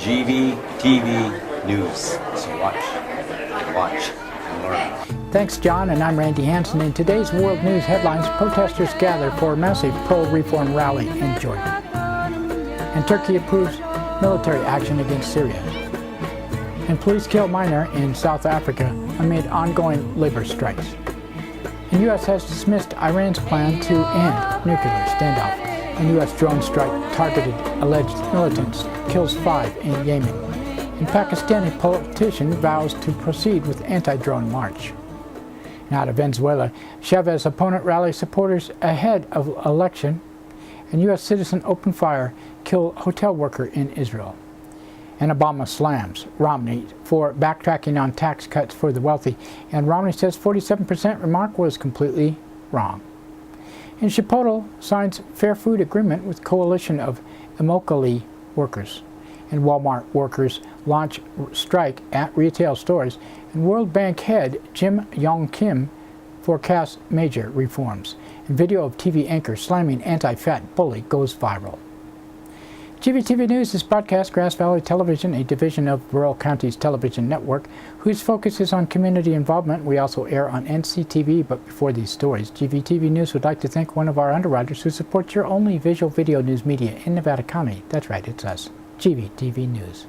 GVTV News. So watch, and learn. Thanks, John, and I'm Randy Hansen. In today's world news headlines, protesters gather for a massive pro-reform rally in Jordan. And Turkey approves military action against Syria. And police kill miner in South Africa amid ongoing labor strikes. And U.S. has dismissed Iran's plan to end nuclear standoff. And U.S. drone strike targeted alleged militants, kills 5 in Yemen. And Pakistani politician vows to proceed with anti-drone march. Now to Venezuela, Chavez opponent rally supporters ahead of election. And U.S. citizen opened fire, kill hotel worker in Israel. And Obama slams Romney for backtracking on tax cuts for the wealthy. And Romney says 47% remark was completely wrong. And Chipotle signs fair food agreement with coalition of Immokalee workers. And Walmart workers launch strike at retail stores. And World Bank head Jim Yong Kim forecasts major reforms. And video of TV anchor slamming anti-fat bully goes viral. GVTV News is broadcast Grass Valley Television, a division of Rural Counties Television Network, whose focus is on community involvement. We also air on NCTV, but before these stories, GVTV News would like to thank one of our underwriters who supports your only visual video news media in Nevada County. That's right, it's us, GVTV News.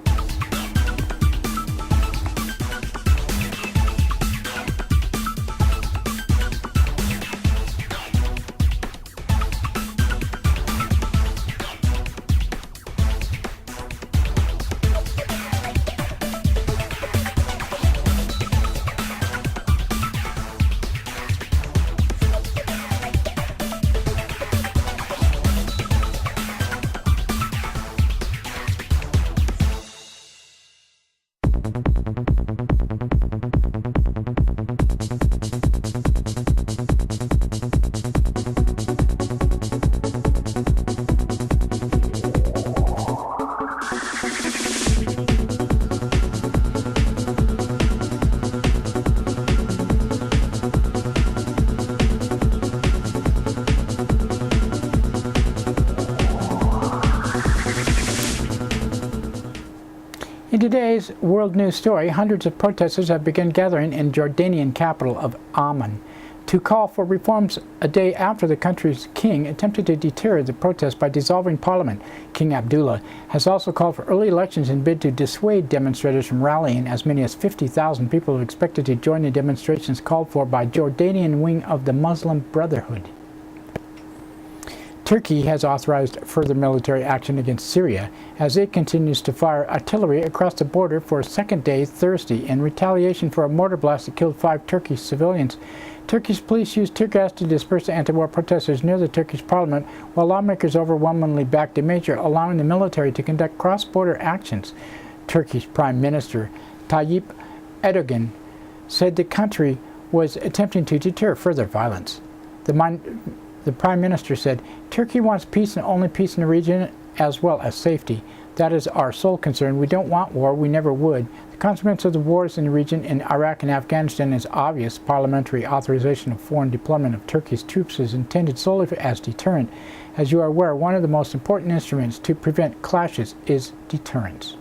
In today's world news story, hundreds of protesters have begun gathering in Jordanian capital of Amman to call for reforms a day after the country's king attempted to deter the protests by dissolving parliament. King Abdullah has also called for early elections in bid to dissuade demonstrators from rallying. As many as 50,000 people are expected to join the demonstrations called for by Jordanian wing of the Muslim Brotherhood. Turkey has authorized further military action against Syria as it continues to fire artillery across the border for a second day Thursday in retaliation for a mortar blast that killed 5 Turkish civilians. Turkish police used tear gas to disperse the anti-war protesters near the Turkish parliament, while lawmakers overwhelmingly backed a measure allowing the military to conduct cross-border actions. Turkish Prime Minister Tayyip Erdogan said the country was attempting to deter further violence. The Prime Minister said, "Turkey wants peace and only peace in the region as well as safety. That is our sole concern. We don't want war. We never would. The consequence of the wars in the region in Iraq and Afghanistan is obvious. Parliamentary authorization of foreign deployment of Turkey's troops is intended solely as deterrent. As you are aware, one of the most important instruments to prevent clashes is deterrence."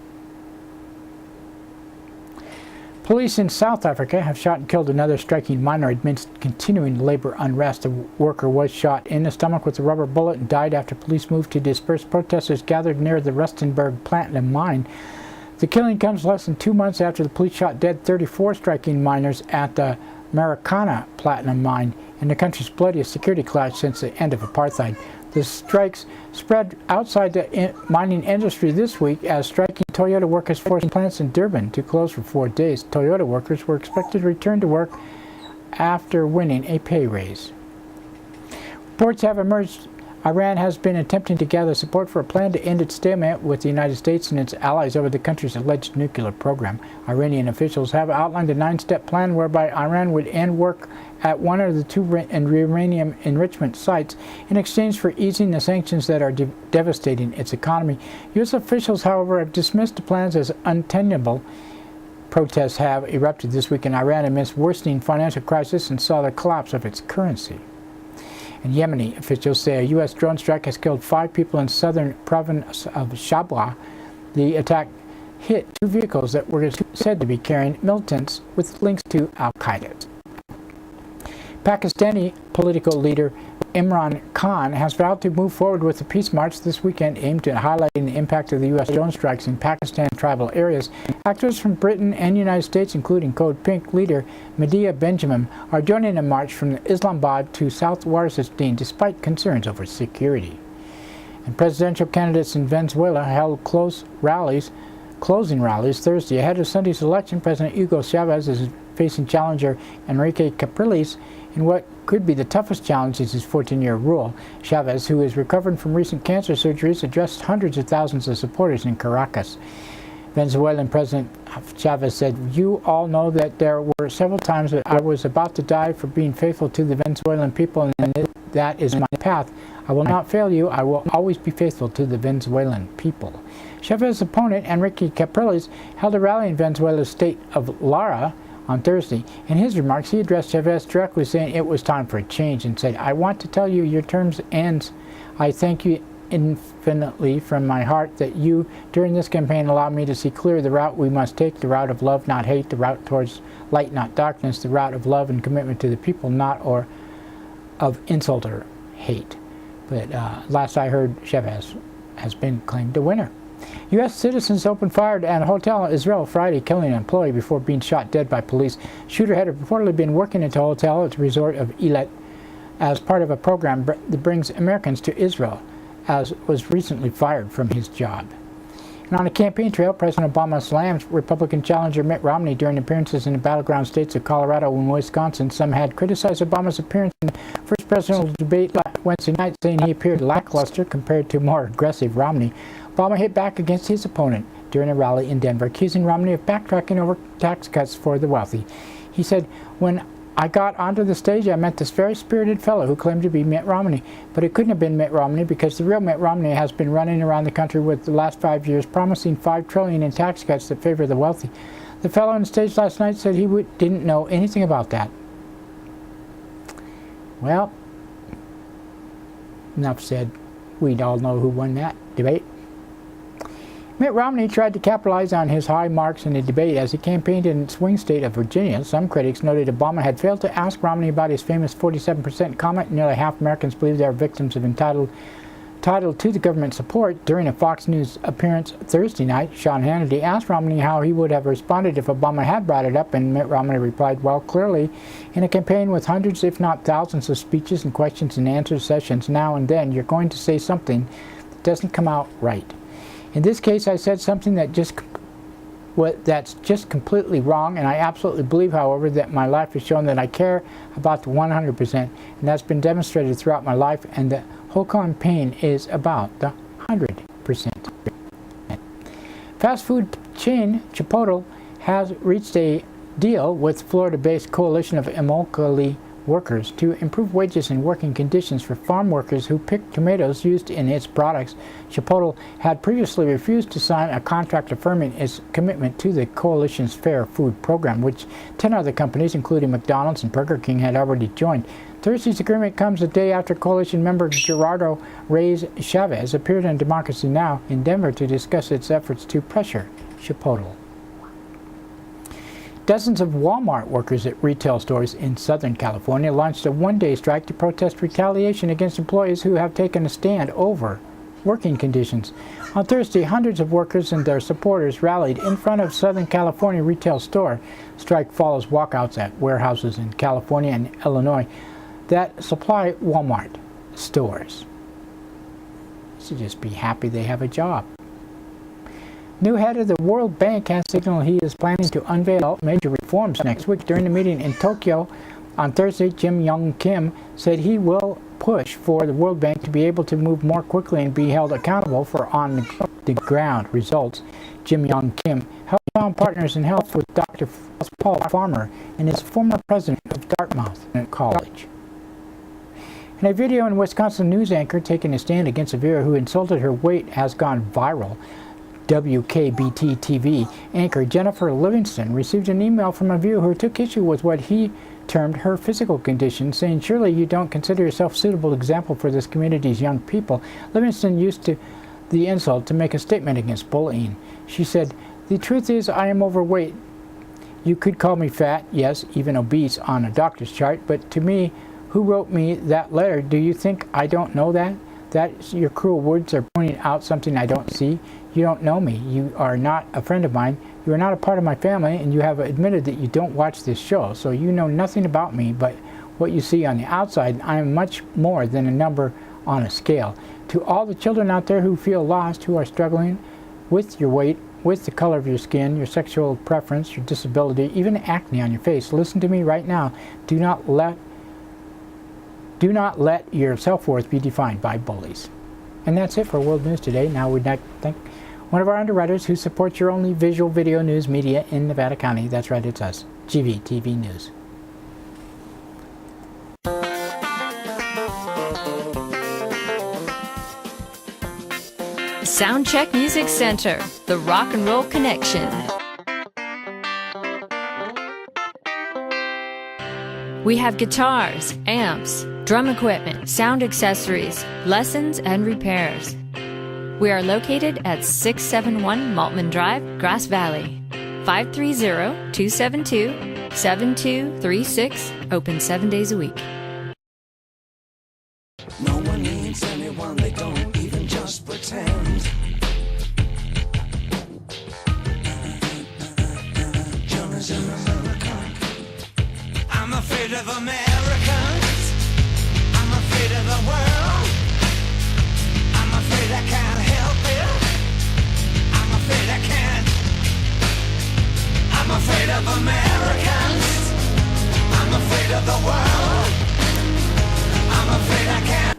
Police in South Africa have shot and killed another striking miner amidst continuing labor unrest. The worker was shot in the stomach with a rubber bullet and died after police moved to disperse protesters gathered near the Rustenburg platinum mine. The killing comes less than 2 months after the police shot dead 34 striking miners at the Marikana platinum mine in the country's bloodiest security clash since the end of apartheid. The strikes spread outside the mining industry this week as striking Toyota workers forced plants in Durban to close for 4 days. Toyota workers were expected to return to work after winning a pay raise. Reports have emerged Iran has been attempting to gather support for a plan to end its stalemate with the United States and its allies over the country's alleged nuclear program. Iranian officials have outlined a 9-step plan whereby Iran would end work at one of the 2 uranium enrichment sites in exchange for easing the sanctions that are devastating its economy. U.S. officials, however, have dismissed the plans as untenable. Protests have erupted this week in Iran amidst worsening financial crisis and saw the collapse of its currency. And Yemeni officials say a U.S. drone strike has killed 5 people in southern province of Shabwa. The attack hit two vehicles that were said to be carrying militants with links to Al-Qaeda. Pakistani political leader Imran Khan has vowed to move forward with a peace march this weekend aimed at highlighting the impact of the U.S. drone strikes in Pakistan tribal areas. Actors from Britain and the United States, including Code Pink leader Medea Benjamin, are joining a march from Islamabad to South Waziristan despite concerns over security. And presidential candidates in Venezuela held closing rallies Thursday. Ahead of Sunday's election, President Hugo Chavez is facing challenger Enrique Capriles in what could be the toughest challenge in his 14-year rule. Chavez, who is recovering from recent cancer surgeries, addressed hundreds of thousands of supporters in Caracas. Venezuelan President Chavez said, "You all know that there were several times that I was about to die for being faithful to the Venezuelan people, and that is my path. I will not fail you. I will always be faithful to the Venezuelan people." Chavez's opponent, Enrique Capriles, held a rally in Venezuela's state of Lara on Thursday. In his remarks, he addressed Chavez directly, saying it was time for a change, and said, "I want to tell you your term ends. I thank you infinitely from my heart that you, during this campaign, allowed me to see clear the route we must take, the route of love, not hate, the route towards light, not darkness, the route of love and commitment to the people, not or of insult or hate." But last I heard, Chavez has been claimed a winner. U.S. citizens opened fire at a hotel in Israel Friday, killing an employee before being shot dead by police. Shooter had reportedly been working at a hotel at the resort of Eilat as part of a program that brings Americans to Israel, as was recently fired from his job. And on a campaign trail, President Obama slammed Republican challenger Mitt Romney during appearances in the battleground states of Colorado and Wisconsin. Some had criticized Obama's appearance in the first presidential debate Wednesday night, saying he appeared lackluster compared to more aggressive Romney. Obama hit back against his opponent during a rally in Denver, accusing Romney of backtracking over tax cuts for the wealthy. He said, "When I got onto the stage, I met this very spirited fellow who claimed to be Mitt Romney. But it couldn't have been Mitt Romney because the real Mitt Romney has been running around the country with the last 5 years promising $5 trillion in tax cuts that favor the wealthy." The fellow on stage last night said he didn't know anything about that. Well, enough said. We'd all know who won that debate. Mitt Romney tried to capitalize on his high marks in the debate as he campaigned in the swing state of Virginia. Some critics noted Obama had failed to ask Romney about his famous 47% comment. Nearly half Americans believe they are victims of entitled to the government support. During a Fox News appearance Thursday night, Sean Hannity asked Romney how he would have responded if Obama had brought it up, and Mitt Romney replied, "Well, clearly, in a campaign with hundreds, if not thousands, of speeches and questions and answer sessions now and then, you're going to say something that doesn't come out right. In this case, I said something that's just completely wrong, and I absolutely believe, however, that my life has shown that I care about the 100%, and that's been demonstrated throughout my life, and the whole campaign is about the 100%. Fast food chain Chipotle has reached a deal with Florida-based coalition of Immokalee workers to improve wages and working conditions for farm workers who pick tomatoes used in its products. Chipotle had previously refused to sign a contract affirming its commitment to the coalition's Fair Food program, which 10 other companies, including McDonald's and Burger King, had already joined. Thursday's agreement comes a day after coalition member Gerardo Reyes Chavez appeared on Democracy Now! In Denver to discuss its efforts to pressure Chipotle. Dozens of Walmart workers at retail stores in Southern California launched a one-day strike to protest retaliation against employees who have taken a stand over working conditions. On Thursday, hundreds of workers and their supporters rallied in front of Southern California retail store. Strike follows walkouts at warehouses in California and Illinois that supply Walmart stores. You should just be happy they have a job. New head of the World Bank has signaled he is planning to unveil major reforms next week. During the meeting in Tokyo on Thursday, Jim Young Kim said he will push for the World Bank to be able to move more quickly and be held accountable for on-the-ground results. Jim Young Kim helped found Partners in Health with Dr. Paul Farmer and is former president of Dartmouth College. And a video in Wisconsin news anchor taking a stand against a viewer who insulted her weight has gone viral. WKBT-TV anchor Jennifer Livingston received an email from a viewer who took issue with what he termed her physical condition, saying, "Surely you don't consider yourself a suitable example for this community's young people." Livingston used the insult to make a statement against bullying. She said, The truth is, I am overweight. You could call me fat, yes, even obese on a doctor's chart, but to me, who wrote me that letter, do you think I don't know that? That your cruel words are pointing out something I don't see. You don't know me. You are not a friend of mine. You are not a part of my family, and you have admitted that you don't watch this show, so you know nothing about me but what you see on the outside. I am much more than a number on a scale. To all the children out there who feel lost, who are struggling with your weight, with the color of your skin, your sexual preference, your disability, even acne on your face, listen to me right now. Do not let your self-worth be defined by bullies. And that's it for World News Today. Now we'd like to thank one of our underwriters who supports your only visual video news media in Nevada County. That's right, it's us, GVTV News. Soundcheck Music Center, the Rock and Roll Connection. We have guitars, amps, drum equipment, sound accessories, lessons, and repairs. We are located at 671 Maltman Drive, Grass Valley. 530-272-7236, open 7 days a week. No one needs anyone, they don't even just pretend. John is an American. I'm afraid of Americans. I'm afraid of the world. I'm afraid I can't help it. I'm afraid I can't. I'm afraid of Americans. I'm afraid of the world. I'm afraid I can't.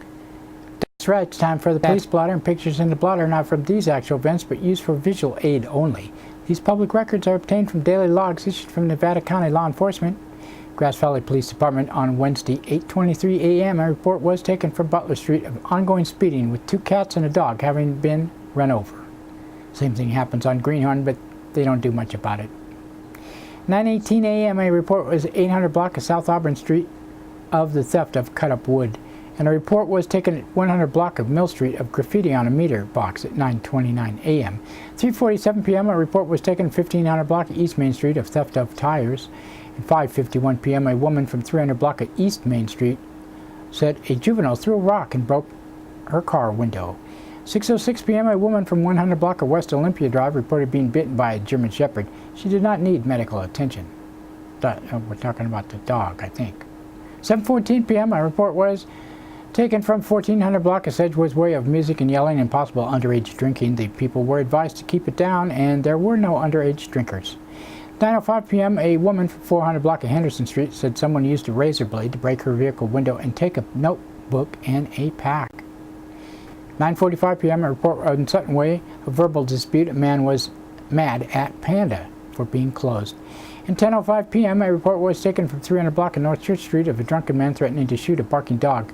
That's right, it's time for the police blotter, and pictures in the blotter are not from these actual events but used for visual aid only. These public records are obtained from daily logs issued from Nevada County Law Enforcement. Grass Valley Police Department on Wednesday, 8:23 a.m. a report was taken from Butler Street of ongoing speeding with 2 cats and a dog having been run over. Same thing happens on Greenhorn, but they don't do much about it. 9:18 a.m. a report was 800 block of South Auburn Street of the theft of cut-up wood, and a report was taken at 100 block of Mill Street of graffiti on a meter box at 9:29 a.m. 3:47 p.m. a report was taken at 1500 block of East Main Street of theft of tires. At 5:51 p.m. a woman from 300 block of East Main Street said a juvenile threw a rock and broke her car window. 6:06 p.m. a woman from 100 block of West Olympia Drive reported being bitten by a German Shepherd. She did not need medical attention. We're talking about the dog, I think. 7:14 p.m. a report was taken from 1400 block of Sedgwood's Way of music and yelling and possible underage drinking. The people were advised to keep it down, and there were no underage drinkers. 9:05 p.m. a woman from 400 block of Henderson Street said someone used a razor blade to break her vehicle window and take a notebook and a pack. 9:45 p.m. a report on Sutton Way, a verbal dispute. A man was mad at Panda for being closed. And 10:05 p.m. a report was taken from 300 block of North Church Street of a drunken man threatening to shoot a barking dog.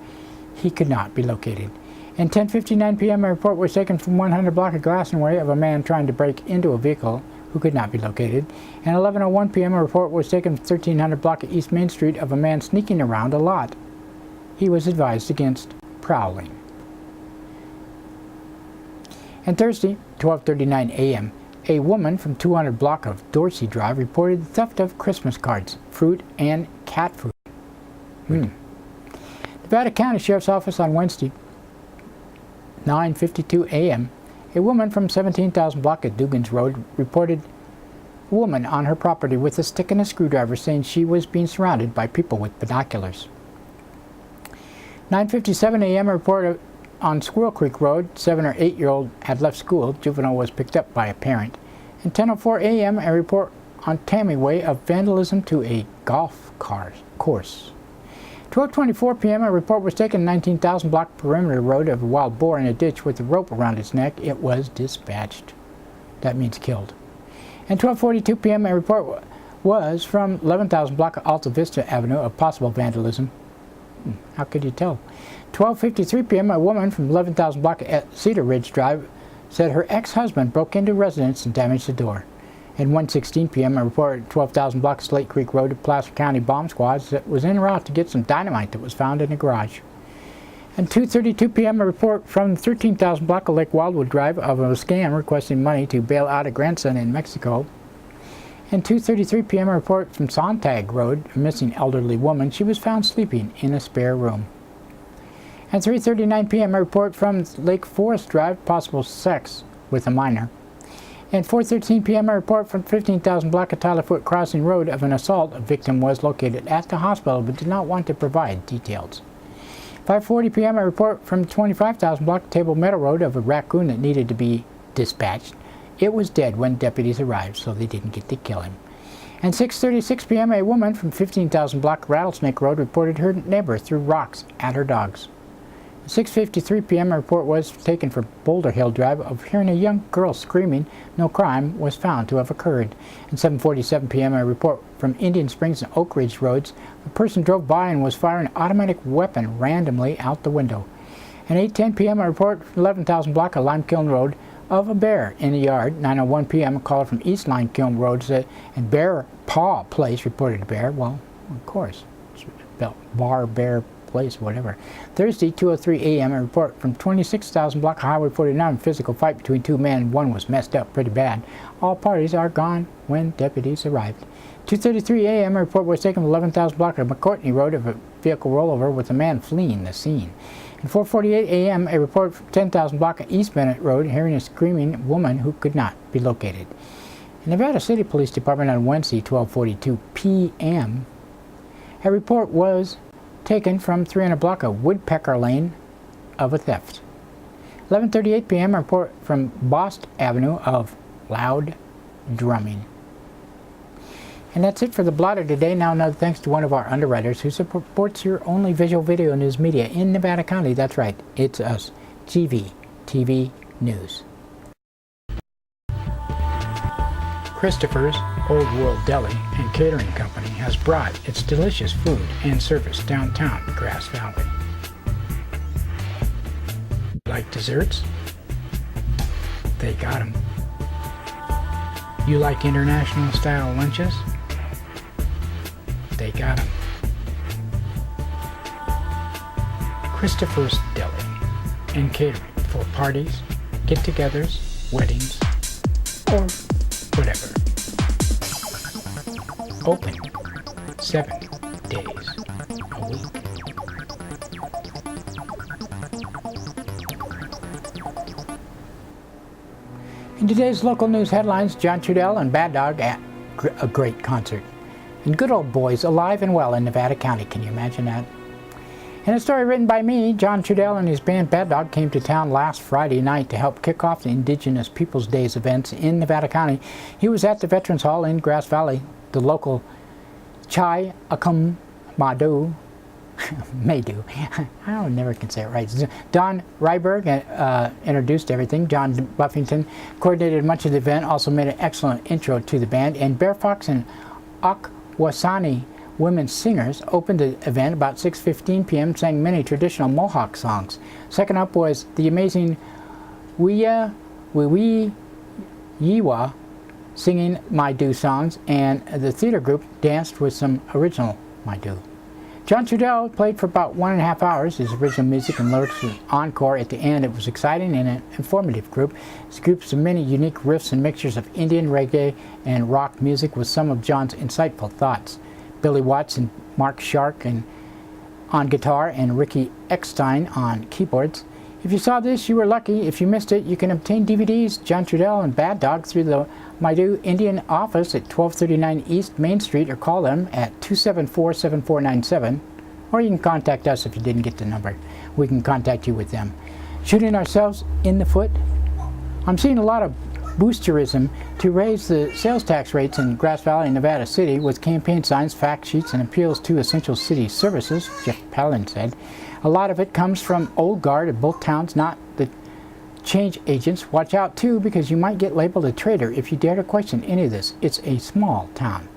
He could not be located. And 10:59 p.m. a report was taken from 100 block of Glasson Way of a man trying to break into a vehicle who could not be located. And 11:01 p.m. a report was taken from 1300 block of East Main Street of a man sneaking around a lot. He was advised against prowling. And Thursday, 12:39 a.m., a woman from 200 block of Dorsey Drive reported the theft of Christmas cards, fruit, and cat food. Nevada County Sheriff's Office on Wednesday, 9:52 a.m., a woman from 17,000 block at Dugan's Road reported a woman on her property with a stick and a screwdriver saying she was being surrounded by people with binoculars. 9:57 a.m. a report on Squirrel Creek Road, 7 or 8-year-old had left school. Juvenile was picked up by a parent. And 10:04 a.m. a report on Tammy Way of vandalism to a golf course. 12:24 p.m. a report was taken 19,000 block perimeter road of a wild boar in a ditch with a rope around its neck. It was dispatched. That means killed. And 12:42 p.m. a report was from 11,000 block of Alta Vista Avenue of possible vandalism. How could you tell? 12:53 p.m. a woman from 11,000 block at Cedar Ridge Drive said her ex-husband broke into a residence and damaged the door. And 1:16 p.m. a report at 12,000 block Slate Creek Road of Placer County bomb squads that was en route to get some dynamite that was found in a garage. And 2:32 p.m. a report from 13,000 block of Lake Wildwood Drive of a scam requesting money to bail out a grandson in Mexico. And 2:33 p.m. a report from Sontag Road, a missing elderly woman. She was found sleeping in a spare room. And 3:39 p.m. a report from Lake Forest Drive, possible sex with a minor. And 4:13 p.m. a report from 15,000 block of Tylerfoot Crossing Road of an assault. A victim was located at the hospital but did not want to provide details. 5:40 p.m. a report from 25,000 block Table Meadow Road of a raccoon that needed to be dispatched. It was dead when deputies arrived, so they didn't get to kill him. And 6:36 p.m. a woman from 15,000 block Rattlesnake Road reported her neighbor threw rocks at her dogs. 6:53 p.m. a report was taken from Boulder Hill Drive of hearing a young girl screaming. No crime was found to have occurred. And 7:47 p.m. a report from Indian Springs and Oak Ridge Roads. A person drove by and was firing an automatic weapon randomly out the window. And 8:10 p.m. a report from 11,000 block of Lime Kiln Road of a bear in the yard. 9:01 p.m. a call from East Lime Kiln Road said, and Bear Paw Place reported a bear. Well, of course, it's Bar Bear Place, whatever. Thursday, 2:03 a.m. a report from 26,000 block of Highway 49. Physical fight between two men and one was messed up pretty bad. All parties are gone when deputies arrived. 2:33 a.m. a report was taken from 11,000 block of McCourtney Road of a vehicle rollover with a man fleeing the scene. And 4:48 a.m. a report from 10,000 block of East Bennett Road hearing a screaming woman who could not be located. In Nevada City Police Department on Wednesday, 12:42 p.m. a report was taken from 300 block of Woodpecker Lane of a theft. 11:38 p.m. a report from Bost Avenue of loud drumming. And that's it for the blotter today. Now another thanks to one of our underwriters who supports your only visual video news media in Nevada County. That's right, it's us, GVTV News. Christopher's Old World Deli and Catering Company has brought its delicious food and service downtown Grass Valley. Like desserts? They got 'em. You like international style lunches? They got 'em. Christopher's Deli and Catering for parties, get-togethers, weddings, or whatever. Open 7 days a week. In today's local news headlines, John Trudell and Bad Dog at a great concert. And good old boys alive and well in Nevada County. Can you imagine that? In a story written by me, John Trudell and his band Bad Dog came to town last Friday night to help kick off the Indigenous Peoples Days events in Nevada County. He was at the Veterans Hall in Grass Valley. The local Chai Akum Madu, Maydu, I never can say it right. Don Ryberg introduced everything. John Buffington coordinated much of the event, also made an excellent intro to the band. And Bear Fox and Akwesasne women singers opened the event about 6:15 p.m. sang many traditional Mohawk songs. Second up was the amazing Wiya Wiwi Yiwa singing Maidu songs, and the theater group danced with some original Maidu. John Trudell played for about 1.5 hours. His original music and lyrics was encore at the end. It was exciting and an informative group. His groups of many unique riffs and mixtures of Indian, reggae, and rock music with some of John's insightful thoughts. Billy Watts and Mark Shark on guitar and Ricky Eckstein on keyboards. If you saw this, you were lucky. If you missed it, you can obtain DVDs, John Trudell and Bad Dog, through the Maidu Indian office at 1239 East Main Street, or call them at 274-7497. Or you can contact us if you didn't get the number. We can contact you with them. Shooting ourselves in the foot? I'm seeing a lot of boosterism to raise the sales tax rates in Grass Valley and Nevada City with campaign signs, fact sheets, and appeals to essential city services, Jeff Palin said. A lot of it comes from old guard of both towns, not the change agents. Watch out too, because you might get labeled a traitor if you dare to question any of this. It's a small town.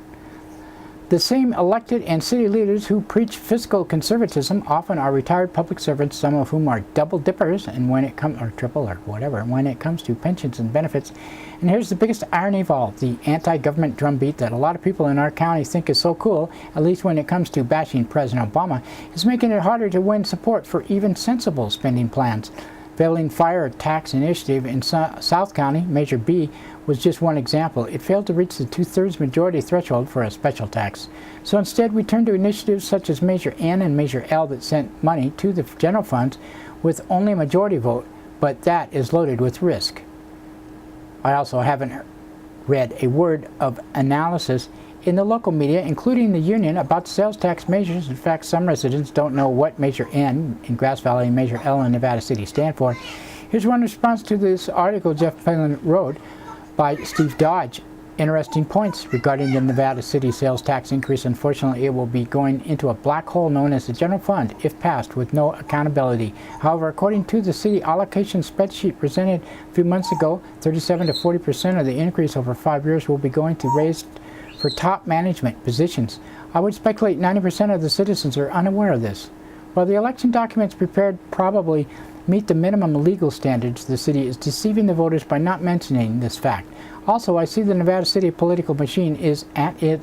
The same elected and city leaders who preach fiscal conservatism often are retired public servants, some of whom are double dippers, and when it comes, or triple or whatever, when it comes to pensions and benefits. And here's the biggest irony of all: the anti-government drumbeat that a lot of people in our county think is so cool, at least when it comes to bashing President Obama, is making it harder to win support for even sensible spending plans. Failing fire tax initiative in South County, Measure B, was just one example. It failed to reach the 2/3 majority threshold for a special tax. So instead, we turned to initiatives such as Measure N and Measure L that sent money to the general funds with only a majority vote, but that is loaded with risk. I also haven't read a word of analysis in the local media, including the union, about sales tax measures. In fact, some residents don't know what Measure N in Grass Valley and Measure L in Nevada City stand for. Here's one response to this article Jeff Palin wrote by Steve Dodge. Interesting points regarding the Nevada City sales tax increase. Unfortunately, it will be going into a black hole known as the general fund if passed, with no accountability. However, according to the city allocation spreadsheet presented a few months ago, 37 to 40% of the increase over 5 years will be going to raise for top management positions. I would speculate 90% of the citizens are unaware of this. While the election documents prepared probably meet the minimum legal standards, the city is deceiving the voters by not mentioning this fact. Also, I see the Nevada City political machine is at it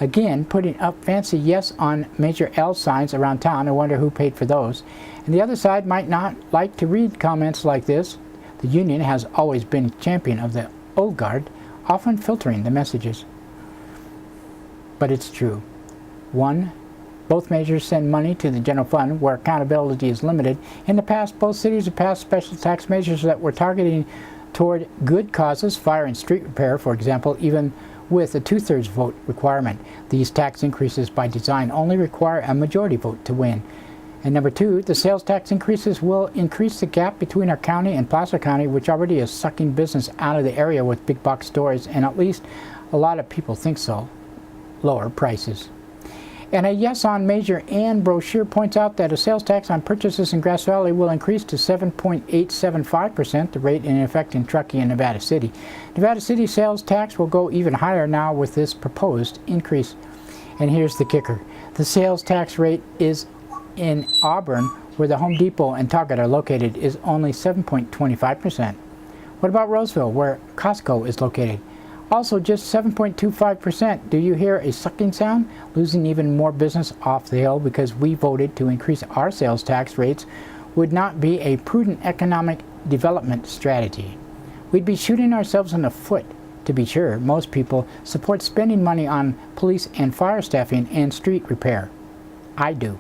again, putting up fancy yes on Measure L signs around town. I wonder who paid for those. And the other side might not like to read comments like this. The union has always been a champion of the old guard, often filtering the messages. But it's true. 1. Both measures send money to the general fund where accountability is limited. In the past, both cities have passed special tax measures that were targeting toward good causes, fire and street repair, for example, even with a 2/3 vote requirement. These tax increases by design only require a majority vote to win. And number 2, the sales tax increases will increase the gap between our county and Placer County, which already is sucking business out of the area with big box stores, and at least a lot of people think so. Lower prices. And a yes on Measure N brochure points out that a sales tax on purchases in Grass Valley will increase to 7.875%, the rate in effect in Truckee and Nevada City. Nevada City sales tax will go even higher now with this proposed increase. And here's the kicker. The sales tax rate is in Auburn, where the Home Depot and Target are located, is only 7.25%. What about Roseville, where Costco is located? Also just 7.25%. Do you hear a sucking sound? Losing even more business off the hill because we voted to increase our sales tax rates would not be a prudent economic development strategy. We'd be shooting ourselves in the foot. To be sure, most people support spending money on police and fire staffing and street repair. I do.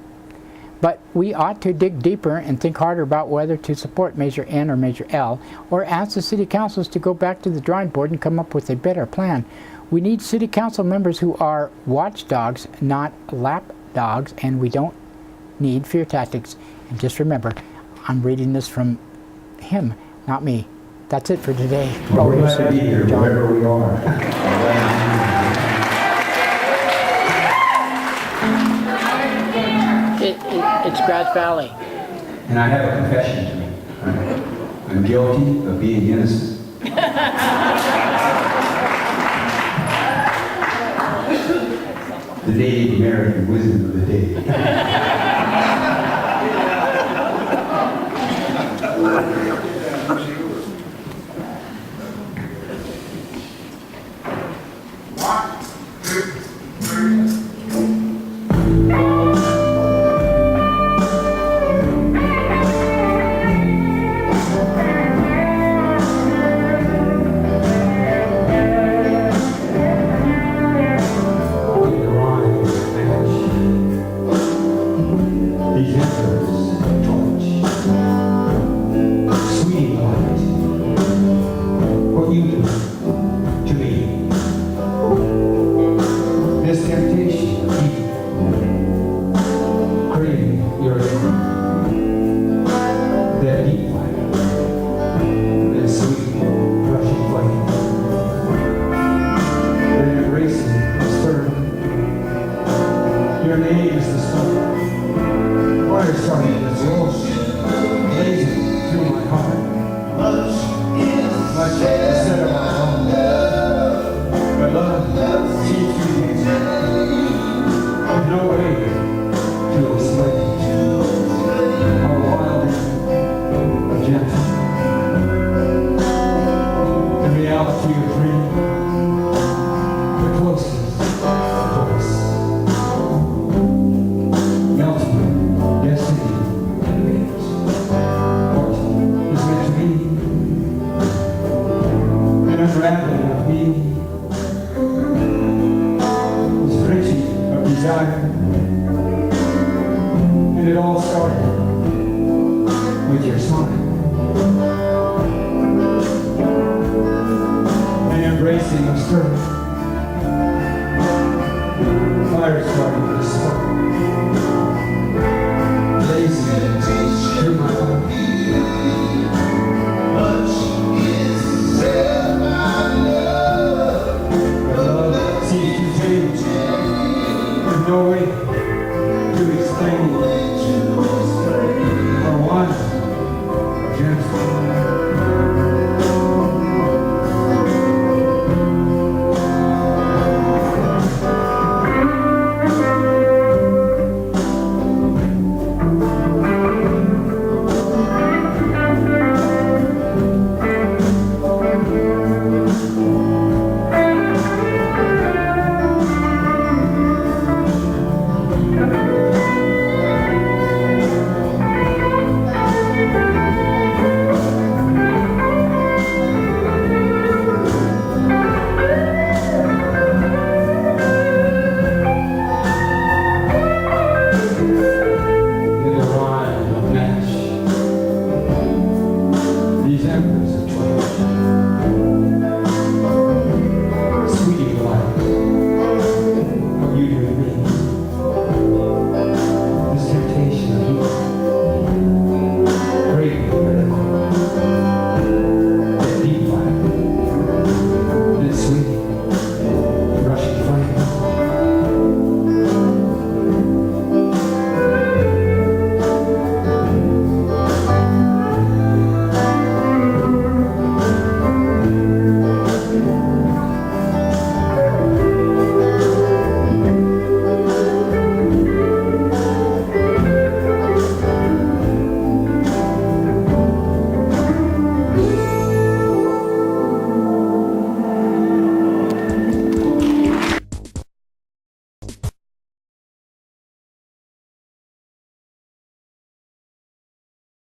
But we ought to dig deeper and think harder about whether to support Measure N or Measure L, or ask the city councils to go back to the drawing board and come up with a better plan. We need city council members who are watchdogs, not lapdogs, and we don't need fear tactics. And just remember, I'm reading this from him, not me. That's it for today. Well, we're glad to be here wherever we are. It's Grass Valley. And I have a confession to make. I'm guilty of being innocent. The Native American wisdom of the day. Your name is the sun. Fire starting that's blazing through my heart. Much is said of our to your dream, the closest voice. Melting destiny and fate. What is meant to be, and unraveling of me is wrenching of desire, and it all started with your smile. Embracing of spirit.